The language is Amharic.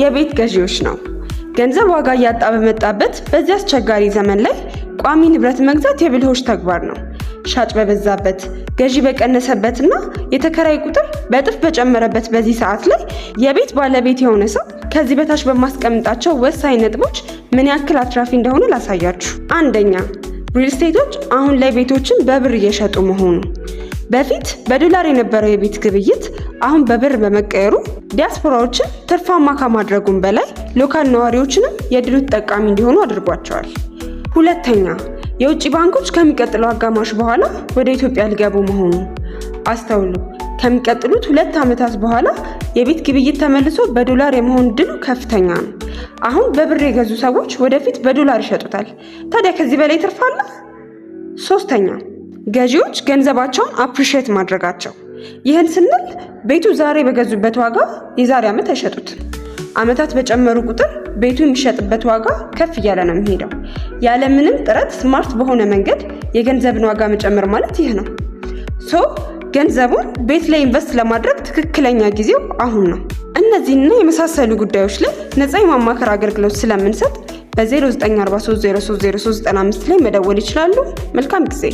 የቤት ገዢዎች ነው። ገንዘብ ዋጋ እያጣ በመጣበት በዚህ አስቸጋሪ ዘመን ላይ ቋሚ ንብረት መግዛት የብልሆች ተግባር ነው። ሻጭ በበዛበት፣ ገዢ በቀነሰበትና የተከራይ ቁጥር በእጥፍ በጨመረበት በዚህ ሰዓት ላይ የቤት ባለቤት የሆነ ሰው ከዚህ በታች በማስቀምጣቸው ወሳኝ ነጥቦች ምን ያክል አትራፊ እንደሆነ ላሳያችሁ። አንደኛ፣ ሪል ስቴቶች አሁን ላይ ቤቶችን በብር እየሸጡ መሆኑ። በፊት በዶላር የነበረው የቤት ግብይት አሁን በብር በመቀየሩ ዲያስፖራዎችን ትርፋማ ከማድረጉም በላይ ሎካል ነዋሪዎችንም የድሉ ተጠቃሚ እንዲሆኑ አድርጓቸዋል። ሁለተኛ፣ የውጭ ባንኮች ከሚቀጥለው አጋማሽ በኋላ ወደ ኢትዮጵያ ሊገቡ መሆኑ። አስተውሉ፣ ከሚቀጥሉት 2 ዓመታት በኋላ የቤት ግብይት ተመልሶ በዶላር የመሆን እድሉ ከፍተኛ ነው። አሁን በብር የገዙ ሰዎች ወደፊት በዶላር ይሸጡታል። ታዲያ ከዚህ በላይ ትርፍ አለ? ሶስተኛ፣ ገዢዎች ገንዘባቸውን አፕሪሼት ማድረጋቸው። ይህን ስንል ቤቱ ዛሬ በገዙበት ዋጋ የዛሬ ዓመት አይሸጡትም። ዓመታት በጨመሩ ቁጥር ቤቱ የሚሸጥበት ዋጋ ከፍ እያለ ነው የሚሄደው። ያለምንም ጥረት ስማርት በሆነ መንገድ የገንዘብን ዋጋ መጨመር ማለት ይህ ነው። ገንዘቡን ቤት ላይ ኢንቨስት ለማድረግ ትክክለኛ ጊዜው አሁን ነው። እነዚህና የመሳሰሉ ጉዳዮች ላይ ነፃ የማማከር አገልግሎት ስለምንሰጥ በ0943030395 ላይ መደወል ይችላሉ። መልካም ጊዜ።